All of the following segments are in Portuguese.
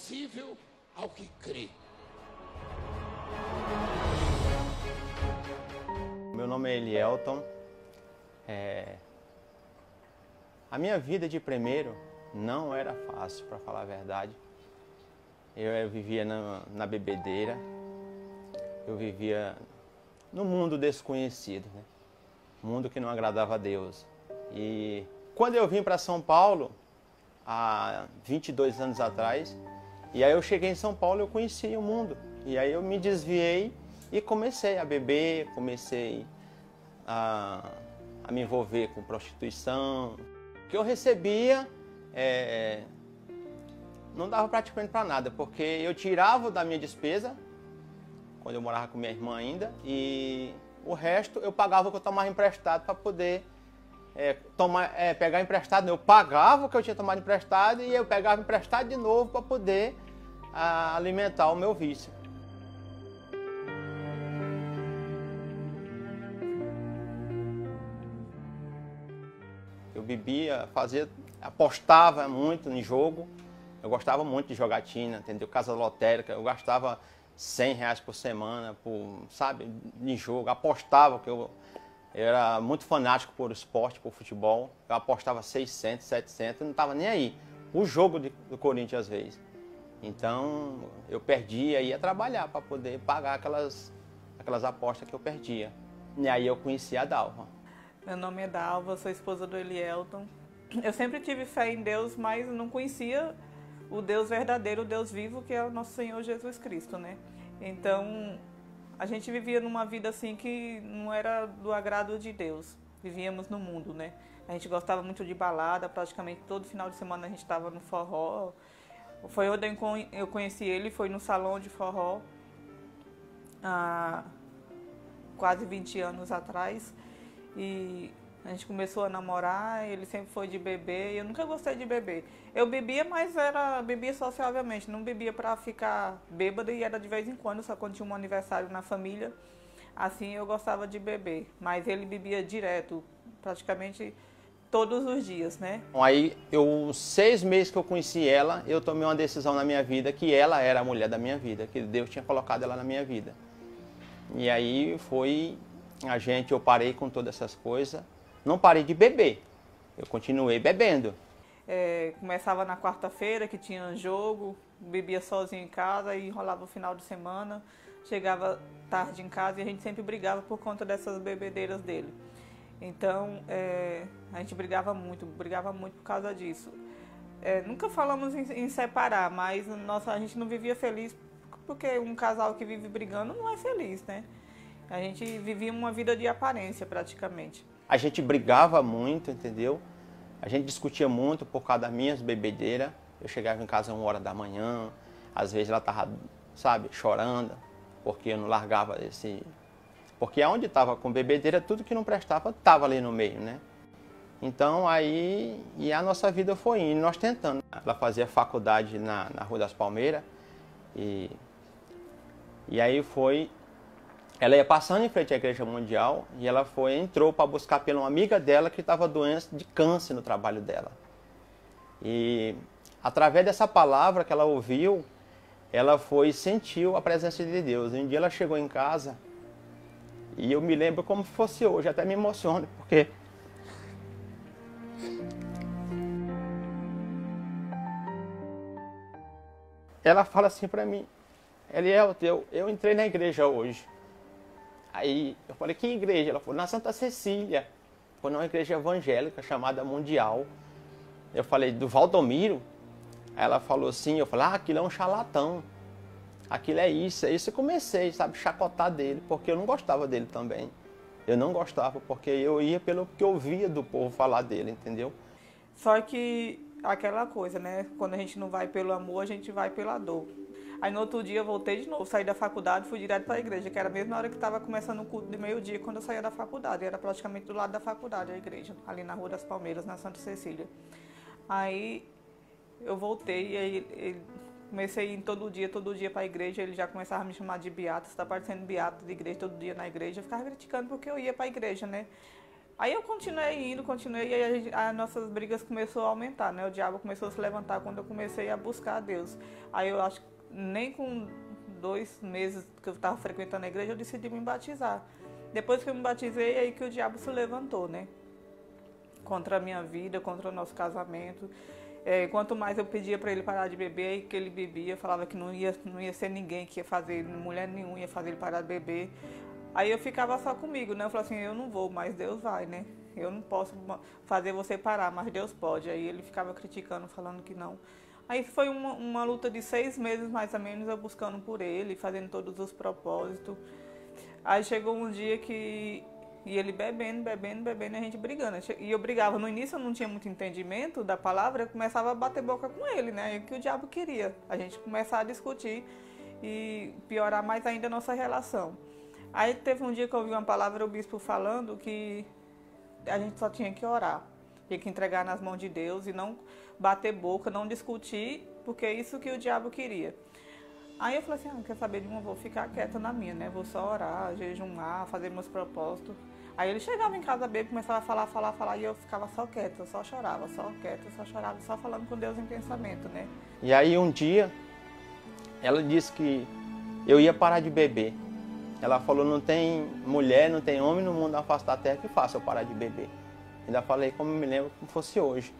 possível ao que crê. Meu nome é Elielton. A minha vida de primeiro não era fácil, para falar a verdade. Eu vivia na bebedeira, eu vivia no mundo desconhecido, né? Mundo que não agradava a Deus. E quando eu vim para São Paulo, há 22 anos atrás, e aí eu cheguei em São Paulo, eu conheci o mundo. E aí eu me desviei e comecei a beber, comecei a me envolver com prostituição. O que eu recebia não dava praticamente para nada, porque eu tirava da minha despesa, quando eu morava com minha irmã ainda, e o resto eu pagava o que eu tomava emprestado para poder pegar emprestado. Eu pagava o que eu tinha tomado emprestado e eu pegava emprestado de novo para poder alimentar o meu vício. Eu bebia, apostava muito em jogo. Eu gostava muito de jogatina, entendeu? Casa lotérica, eu gastava R$100 por semana, em jogo. Apostava, que eu era muito fanático por esporte, por futebol. Eu apostava 600, 700, eu não estava nem aí. O jogo do Corinthians, às vezes. Então, eu perdia e ia trabalhar para poder pagar aquelas apostas que eu perdia. E aí eu conheci a Dalva. Meu nome é Dalva, sou esposa do Elielton. Eu sempre tive fé em Deus, mas não conhecia o Deus verdadeiro, o Deus vivo, que é o nosso Senhor Jesus Cristo, né? Então, a gente vivia numa vida assim que não era do agrado de Deus. Vivíamos no mundo, né? A gente gostava muito de balada, praticamente todo final de semana a gente estava no forró. Foi onde eu conheci ele, foi no salão de forró, há quase 20 anos atrás. E a gente começou a namorar, ele sempre foi de beber, e eu nunca gostei de beber. Eu bebia, mas bebia sociavelmente, não bebia para ficar bêbada, e era de vez em quando, só quando tinha um aniversário na família, assim eu gostava de beber. Mas ele bebia direto, praticamente todos os dias, né? Aí, 6 meses que eu conheci ela, eu tomei uma decisão na minha vida que ela era a mulher da minha vida, que Deus tinha colocado ela na minha vida. E aí eu parei com todas essas coisas. Não parei de beber, eu continuei bebendo. Começava na quarta-feira, que tinha jogo, bebia sozinho em casa e enrolava o final de semana. Chegava tarde em casa e a gente sempre brigava por conta dessas bebedeiras dele. Então, a gente brigava muito por causa disso. Nunca falamos em separar, mas a gente não vivia feliz, porque um casal que vive brigando não é feliz, né? A gente vivia uma vida de aparência, praticamente. A gente brigava muito, entendeu? A gente discutia muito por causa das minhas bebedeiras. Eu chegava em casa 1h da manhã, às vezes ela estava, chorando, porque eu não largava esse... Porque onde estava com bebedeira, tudo que não prestava estava ali no meio, né? Então aí, a nossa vida foi indo, nós tentando. Ela fazia faculdade na Rua das Palmeiras, e aí ela ia passando em frente à Igreja Mundial e ela entrou para buscar pela uma amiga dela que estava doente de câncer no trabalho dela. E através dessa palavra que ela ouviu, ela sentiu a presença de Deus. Um dia ela chegou em casa e eu me lembro como se fosse hoje, até me emociono, porque ela fala assim para mim: Eliel, eu entrei na igreja hoje. Aí eu falei: que igreja? Ela falou: na Santa Cecília. Foi numa igreja evangélica chamada Mundial. Eu falei: do Valdomiro? Aí ela falou assim, eu falei: aquilo é um charlatão. Aquilo é isso. Aí eu comecei, chacotar dele, porque eu não gostava dele também. Eu não gostava, porque eu ia pelo que eu ouvia do povo falar dele, entendeu? Só que aquela coisa, né? Quando a gente não vai pelo amor, a gente vai pela dor. Aí no outro dia eu voltei de novo, saí da faculdade e fui direto para a igreja, que era a mesma hora que estava começando o culto de meio-dia quando eu saía da faculdade. Era praticamente do lado da faculdade a igreja, ali na Rua das Palmeiras, na Santa Cecília. Aí eu voltei e aí comecei a ir todo dia para a igreja. Ele já começava a me chamar de beata, você está parecendo beata de igreja, todo dia na igreja. Eu ficava criticando porque eu ia para a igreja, né? Aí eu continuei indo, continuei, e aí as nossas brigas começaram a aumentar, né? O diabo começou a se levantar quando eu comecei a buscar a Deus. Aí eu acho que nem com 2 meses que eu estava frequentando a igreja, eu decidi me batizar. Depois que eu me batizei, é aí que o diabo se levantou, né? Contra a minha vida, contra o nosso casamento. Quanto mais eu pedia para ele parar de beber, aí que ele bebia, falava que não ia ser ninguém que ia fazer, mulher nenhuma ia fazer ele parar de beber. Aí eu ficava só comigo, né? Eu falava assim, eu não vou, mas Deus vai, né? Eu não posso fazer você parar, mas Deus pode. Aí ele ficava criticando, falando que não. Aí foi uma luta de 6 meses, mais ou menos, eu buscando por ele, fazendo todos os propósitos. Aí chegou um dia que... E ele bebendo, e a gente brigando. E eu brigava. No início eu não tinha muito entendimento da palavra, eu começava a bater boca com ele, né? É o que o diabo queria. A gente começar a discutir e piorar mais ainda a nossa relação. Aí teve um dia que eu ouvi uma palavra, o bispo falando que a gente só tinha que orar. Tinha que entregar nas mãos de Deus e não bater boca, não discutir, porque é isso que o diabo queria. Aí eu falei assim, não quer saber de uma, vou ficar quieta na minha, né? Vou só orar, jejumar, fazer meus propósitos. Aí ele chegava em casa bêbado, começava a falar, e eu ficava só quieta, só chorava, só quieta, só chorava, só falando com Deus em pensamento, né? E aí um dia, ela disse que eu ia parar de beber. Ela falou, não tem mulher, não tem homem no mundo da face da terra que faça eu parar de beber. Ainda falei como me lembro como fosse hoje.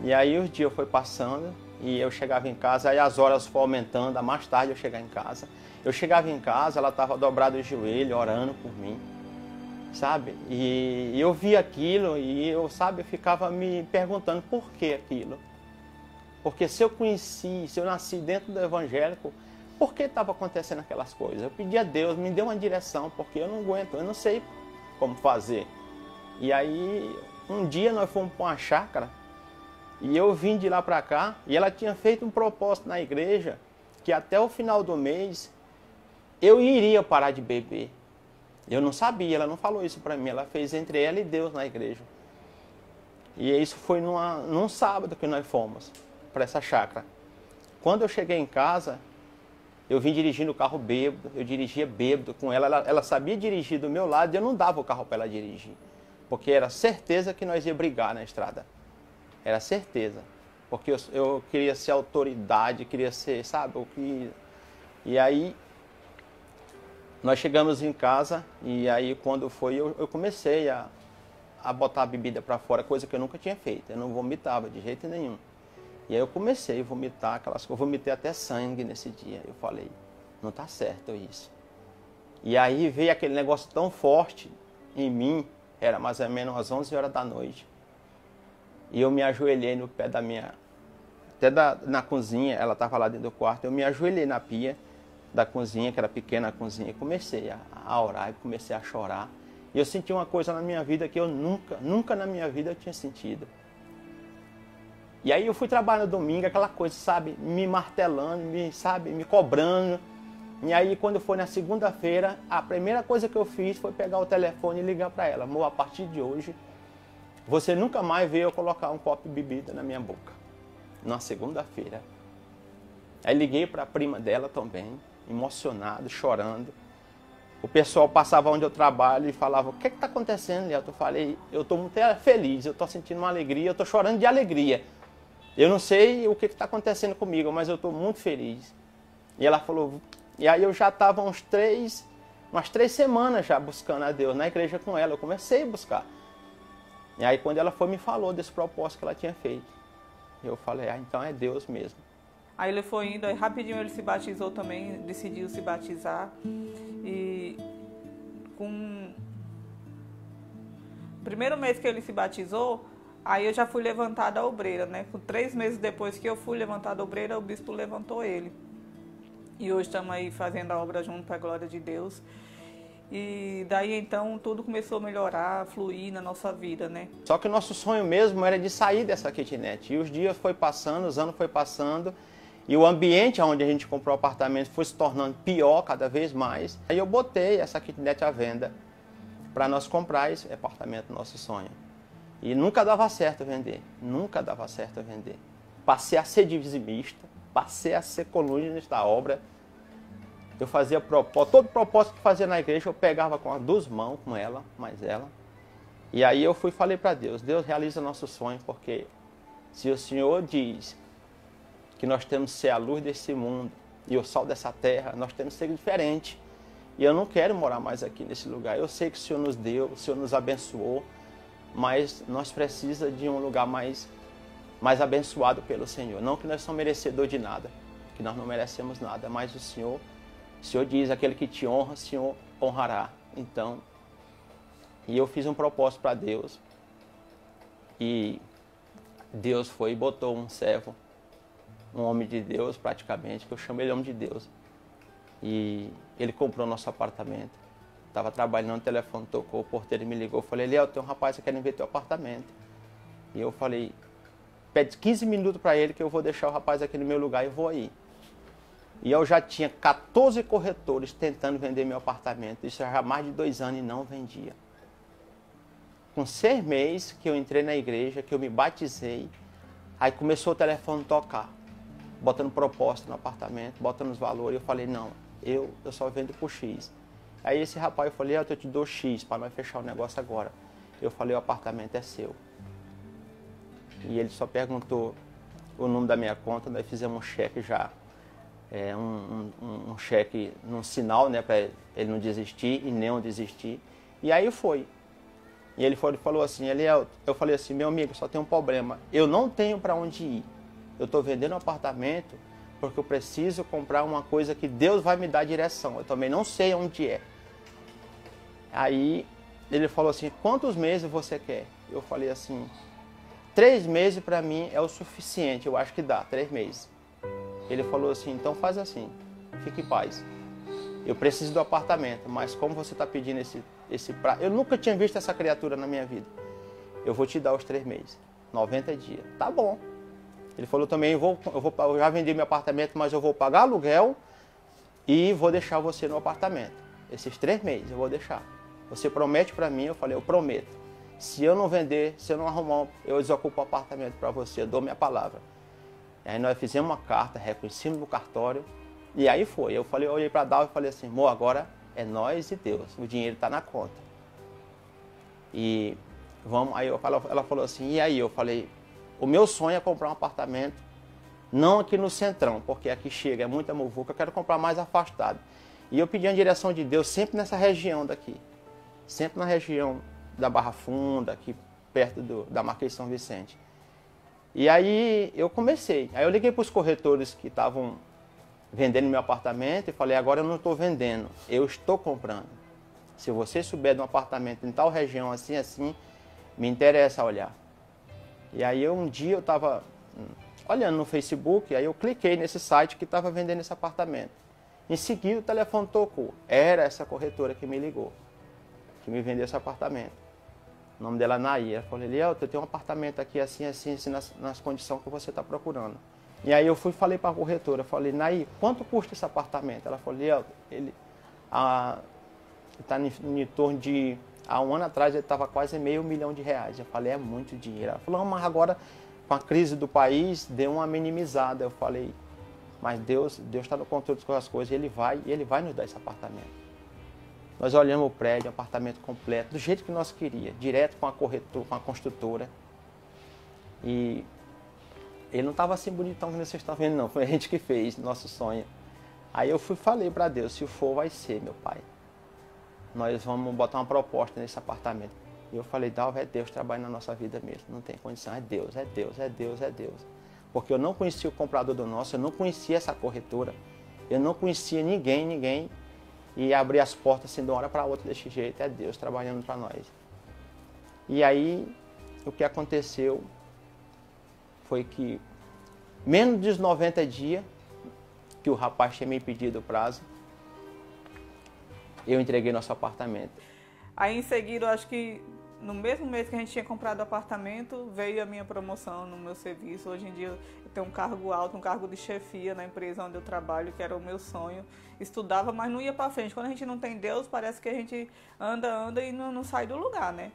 E aí os dias foi passando e eu chegava em casa, aí as horas foram aumentando, a mais tarde eu chegava em casa. Eu chegava em casa, ela estava dobrada o joelho, orando por mim, sabe? E eu via aquilo e eu ficava me perguntando por que aquilo. Porque se eu conheci, se eu nasci dentro do evangélico, por que estava acontecendo aquelas coisas? Eu pedi a Deus, me dê uma direção, porque eu não aguento, eu não sei como fazer. E aí, um dia nós fomos para uma chácara, e eu vim de lá para cá, e ela tinha feito um propósito na igreja, que até o final do mês, eu iria parar de beber. Eu não sabia, ela não falou isso para mim, ela fez entre ela e Deus na igreja. E isso foi num sábado que nós fomos para essa chácara. Quando eu cheguei em casa, eu vim dirigindo o carro bêbado, eu dirigia bêbado com ela. Ela sabia dirigir do meu lado e eu não dava o carro para ela dirigir. Porque era certeza que nós ia brigar na estrada. Era certeza. Porque eu queria ser autoridade, queria ser, sabe? E aí, nós chegamos em casa e aí quando foi, eu comecei a botar a bebida para fora, coisa que eu nunca tinha feito. Eu não vomitava de jeito nenhum. E aí eu comecei a vomitar aquelas coisas, eu vomitei até sangue nesse dia. Eu falei, não está certo isso. E aí veio aquele negócio tão forte em mim, era mais ou menos às 11 horas da noite. E eu me ajoelhei no pé da minha, na cozinha, ela estava lá dentro do quarto, eu me ajoelhei na pia da cozinha, que era pequena a cozinha, e comecei a orar, e comecei a chorar. E eu senti uma coisa na minha vida que eu nunca na minha vida eu tinha sentido. E aí eu fui trabalhar no domingo, aquela coisa, sabe, me martelando, me cobrando. E aí quando foi na segunda-feira, a primeira coisa que eu fiz foi pegar o telefone e ligar para ela. Amor, a partir de hoje, você nunca mais vê eu colocar um copo de bebida na minha boca. Na segunda-feira. Aí liguei para a prima dela também, emocionado, chorando. O pessoal passava onde eu trabalho e falava, o que está acontecendo, Léo? Eu falei, eu estou muito feliz, eu estou sentindo uma alegria, eu estou chorando de alegria. Eu não sei o que está acontecendo comigo, mas eu estou muito feliz. E ela falou, e aí eu já estava umas 3 semanas já buscando a Deus na igreja com ela, eu comecei a buscar. E aí quando ela foi me falou desse propósito que ela tinha feito, eu falei, então é Deus mesmo. Aí ele foi indo, aí rapidinho ele se batizou também, decidiu se batizar. E com o primeiro mês que ele se batizou, aí eu já fui levantada a obreira, né? Com 3 meses depois que eu fui levantada a obreira, o bispo levantou ele. E hoje estamos aí fazendo a obra junto para a glória de Deus. E daí então tudo começou a melhorar, a fluir na nossa vida, né? Só que o nosso sonho mesmo era de sair dessa kitnet. E os dias foi passando, os anos foi passando. E o ambiente onde a gente comprou o apartamento foi se tornando pior cada vez mais. Aí eu botei essa kitnet à venda para nós comprar esse apartamento, nosso sonho. E nunca dava certo vender, nunca dava certo vender. Passei a ser dizimista, passei a ser colunista da obra. Eu fazia propósito, todo propósito que fazia na igreja eu pegava com as 2 mãos com ela, mais ela. E aí eu fui e falei para Deus, Deus realiza nosso sonho, porque se o Senhor diz que nós temos que ser a luz desse mundo e o sol dessa terra, nós temos que ser diferente. E eu não quero morar mais aqui nesse lugar. Eu sei que o Senhor nos deu, o Senhor nos abençoou, mas nós precisamos de um lugar mais abençoado pelo Senhor. Não que nós somos merecedores de nada, que nós não merecemos nada, mas o Senhor diz, aquele que te honra, o Senhor honrará. Então, e eu fiz um propósito para Deus, e Deus foi e botou um servo, um homem de Deus praticamente, que eu chamo ele homem de Deus. E ele comprou nosso apartamento. Estava trabalhando, o telefone tocou, o porteiro me ligou. Eu falei, Eliel, tem um rapaz que quer ver teu apartamento. E eu falei, pede 15 minutos para ele que eu vou deixar o rapaz aqui no meu lugar e vou aí. E eu já tinha 14 corretores tentando vender meu apartamento. Isso já há mais de 2 anos e não vendia. Com 6 meses que eu entrei na igreja, que eu me batizei, aí começou o telefone tocar, botando proposta no apartamento, botando os valores. Eu falei, não, eu só vendo por X. Aí esse rapaz, eu falei, eu te dou X para nós fechar o negócio agora. Eu falei, o apartamento é seu. E ele só perguntou o número da minha conta, nós fizemos um cheque já, um cheque num sinal, né, para ele não desistir e nem eu desistir. E aí foi. E ele falou assim, Eliel, eu falei assim, meu amigo, só tem um problema, eu não tenho para onde ir. Eu estou vendendo um apartamento porque eu preciso comprar uma coisa que Deus vai me dar direção. Eu também não sei onde é. Aí ele falou assim, quantos meses você quer? Eu falei assim, 3 meses para mim é o suficiente, eu acho que dá, 3 meses. Ele falou assim, então faz assim, fique em paz. Eu preciso do apartamento, mas como você está pedindo esse prazo, eu nunca tinha visto essa criatura na minha vida. Eu vou te dar os 3 meses, 90 dias. Tá bom. Ele falou também, eu já vendi meu apartamento, mas eu vou pagar aluguel e vou deixar você no apartamento. Esses 3 meses eu vou deixar. Você promete para mim? Eu falei, eu prometo. Se eu não vender, se eu não arrumar, eu desocupo o apartamento para você, eu dou minha palavra. E aí nós fizemos uma carta, reconhecemos no cartório, e aí foi. Eu olhei para Dal e falei assim, amor, agora é nós e Deus, o dinheiro está na conta. E vamos, aí ela falou assim, e aí? Eu falei, o meu sonho é comprar um apartamento, não aqui no centrão, porque aqui chega, é muita muvuca, eu quero comprar mais afastado. E eu pedi a direção de Deus sempre nessa região daqui, sempre na região da Barra Funda, aqui perto da Marquês de São Vicente. E aí eu comecei, aí eu liguei para os corretores que estavam vendendo meu apartamento e falei, agora eu não estou vendendo, eu estou comprando. Se você souber de um apartamento em tal região assim, assim, me interessa olhar. E aí um dia eu estava olhando no Facebook, aí eu cliquei nesse site que estava vendendo esse apartamento. Em seguida o telefone tocou, era essa corretora que me ligou, que me vendeu esse apartamento. O nome dela é Nair. Ela falou, Eliel, eu tenho um apartamento aqui assim, assim, assim, nas condições que você está procurando. E aí eu falei para a corretora, falei, Nair, quanto custa esse apartamento? Ela falou, Eliel, ele está em torno de, há um ano atrás ele estava quase R$500 mil. Eu falei, é muito dinheiro. Ela falou, mas agora com a crise do país deu uma minimizada. Eu falei, mas Deus está no controle das coisas, ele vai nos dar esse apartamento. Nós olhamos o prédio, o apartamento completo, do jeito que nós queríamos, direto com a construtora. E ele não estava assim bonitão que vocês estão vendo, não. Foi a gente que fez, nosso sonho. Aí eu falei para Deus, se for, vai ser, meu pai. Nós vamos botar uma proposta nesse apartamento. E eu falei, Dalva, é Deus trabalhando na nossa vida mesmo. Não tem condição, é Deus, é Deus, é Deus, é Deus. Porque eu não conhecia o comprador do nosso, eu não conhecia essa corretora. Eu não conhecia ninguém. E abrir as portas assim de uma hora para outra desse jeito, é Deus trabalhando para nós. E aí, o que aconteceu foi que, menos de 90 dias, que o rapaz tinha me pedido o prazo, eu entreguei nosso apartamento. Aí em seguida, eu acho que no mesmo mês que a gente tinha comprado o apartamento, veio a minha promoção no meu serviço. Hoje em dia eu tenho um cargo alto, um cargo de chefia na empresa onde eu trabalho, que era o meu sonho. Estudava, mas não ia para frente. Quando a gente não tem Deus, parece que a gente anda e não sai do lugar, né?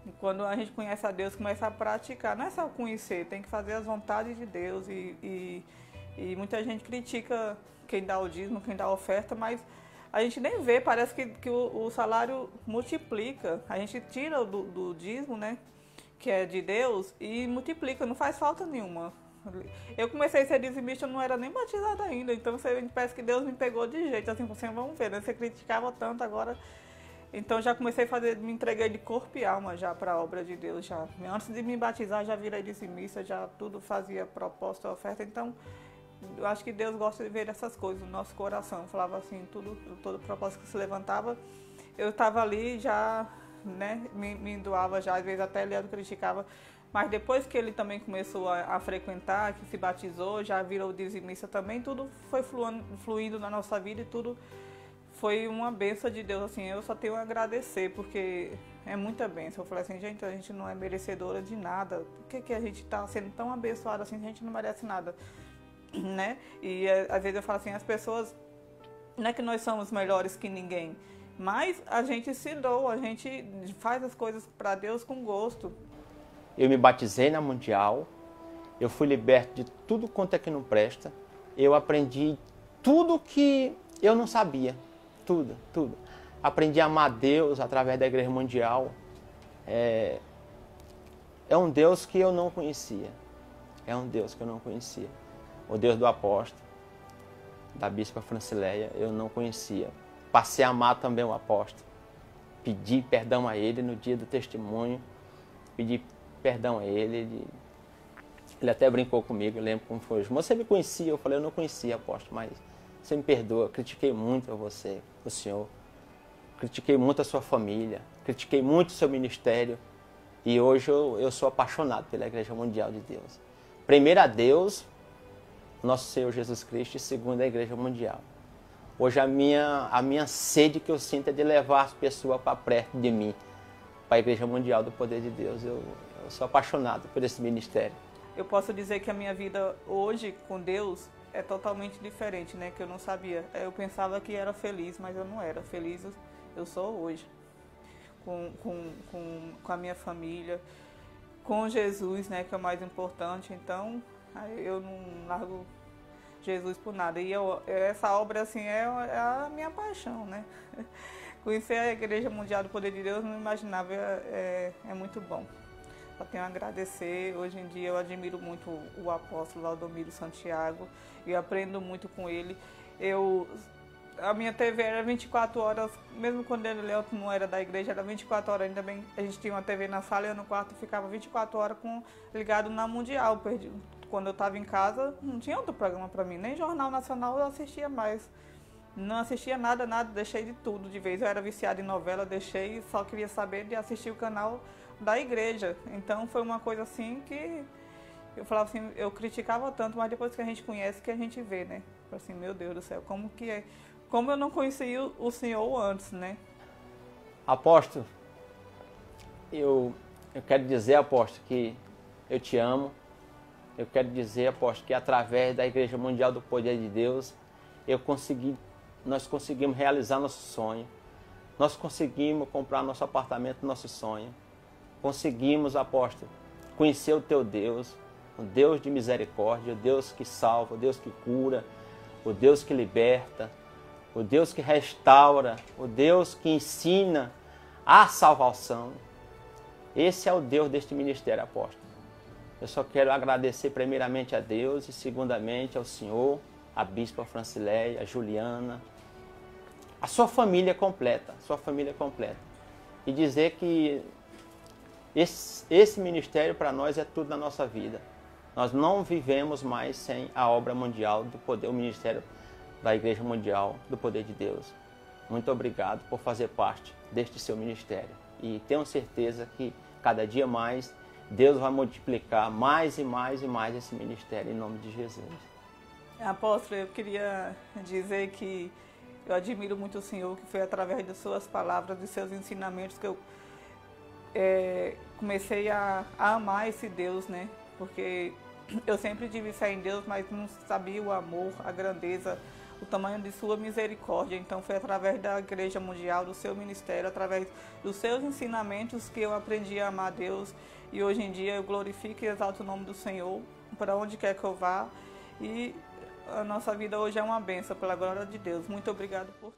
E quando a gente conhece a Deus, começa a praticar. Não é só conhecer, tem que fazer as vontades de Deus. E muita gente critica quem dá o dízimo, quem dá a oferta, mas a gente nem vê, parece que o salário multiplica. A gente tira do dízimo, né, que é de Deus, e multiplica, não faz falta nenhuma. Eu comecei a ser dizimista, eu não era nem batizada ainda, então parece que Deus me pegou de jeito, assim, você vamos ver, né? Você criticava tanto agora. Então já comecei a fazer, me entreguei de corpo e alma já para a obra de Deus já. Antes de me batizar já virei dizimista, já tudo fazia proposta, oferta, então eu acho que Deus gosta de ver essas coisas no nosso coração. Eu falava assim, todo propósito que se levantava, eu estava ali já, né, me doava já, às vezes até ele criticava. Mas depois que ele também começou a frequentar, que se batizou, já virou dizimista também, tudo foi fluindo na nossa vida e tudo foi uma bênção de Deus. Assim, eu só tenho a agradecer, porque é muita bênção. Eu falei assim, gente, a gente não é merecedora de nada. Por que a gente está sendo tão abençoada assim, a gente não merece nada, né? E às vezes eu falo assim, as pessoas, não é que nós somos melhores que ninguém, mas a gente se doa, a gente faz as coisas para Deus com gosto. Eu me batizei na Mundial, eu fui liberto de tudo quanto é que não presta, eu aprendi tudo que eu não sabia, tudo. Aprendi a amar Deus através da Igreja Mundial. É um Deus que eu não conhecia, O Deus do apóstolo, da Bispa Francileia, eu não conhecia. Passei a amar também o apóstolo, pedi perdão a ele no dia do testemunho, pedi perdão a ele, ele até brincou comigo, eu lembro como foi. Você me conhecia? Eu falei, eu não conhecia, apóstolo, mas você me perdoa, critiquei muito a você, o senhor, critiquei muito a sua família, critiquei muito o seu ministério, e hoje eu sou apaixonado pela Igreja Mundial de Deus. Primeiro a Deus, nosso Senhor Jesus Cristo, e segundo a Igreja Mundial. Hoje a minha sede que eu sinto é de levar as pessoas para perto de mim, para a Igreja Mundial do Poder de Deus. Eu sou apaixonado por esse ministério. Eu posso dizer que a minha vida hoje com Deus é totalmente diferente, né? Que eu não sabia. Eu pensava que era feliz, mas eu não era feliz. Eu sou hoje. Com a minha família, com Jesus, né? Que é o mais importante. Então, eu não largo Jesus por nada. E essa obra, assim, é a minha paixão, né? Conhecer a Igreja Mundial do Poder de Deus, eu não imaginava, é muito bom. Só tenho a agradecer. Hoje em dia eu admiro muito o apóstolo Valdomiro Santiago e aprendo muito com ele. A minha TV era 24 horas, mesmo quando ele não era da igreja, era 24 horas. Ainda bem, a gente tinha uma TV na sala e eu no quarto ficava 24 horas ligado na Mundial. Quando eu estava em casa, não tinha outro programa para mim, nem Jornal Nacional eu assistia mais. Não assistia nada, deixei de tudo de vez. Eu era viciada em novela, deixei e só queria saber de assistir o canal da igreja. Então foi uma coisa assim que eu falava assim, eu criticava tanto, mas depois que a gente conhece, que a gente vê, né? Assim, meu Deus do céu, como que é? Como eu não conhecia o Senhor antes, né? Apóstolo, eu quero dizer, apóstolo, que eu te amo. Eu quero dizer, apóstolo, que através da Igreja Mundial do Poder de Deus, nós conseguimos realizar nosso sonho. Nós conseguimos comprar nosso apartamento, nosso sonho. Conseguimos, apóstolo, conhecer o teu Deus, o Deus de misericórdia, o Deus que salva, o Deus que cura, o Deus que liberta, o Deus que restaura, o Deus que ensina a salvação. Esse é o Deus deste ministério, apóstolo. Eu só quero agradecer primeiramente a Deus e segundamente ao Senhor, a Bispa Francileia, a Juliana, a sua família completa, E dizer que esse ministério para nós é tudo na nossa vida. Nós não vivemos mais sem a obra mundial do poder, o ministério da Igreja Mundial do Poder de Deus. Muito obrigado por fazer parte deste seu ministério. E tenho certeza que cada dia mais Deus vai multiplicar mais e mais e mais esse ministério em nome de Jesus. Apóstolo, eu queria dizer que eu admiro muito o Senhor, que foi através de suas palavras, de seus ensinamentos que eu comecei a amar esse Deus, né? Porque eu sempre tive fé em Deus, mas não sabia o amor, a grandeza, o tamanho de sua misericórdia. Então foi através da Igreja Mundial, do seu ministério, através dos seus ensinamentos que eu aprendi a amar Deus. E hoje em dia eu glorifico e exalto o nome do Senhor, para onde quer que eu vá. E a nossa vida hoje é uma bênção, pela glória de Deus. Muito obrigado por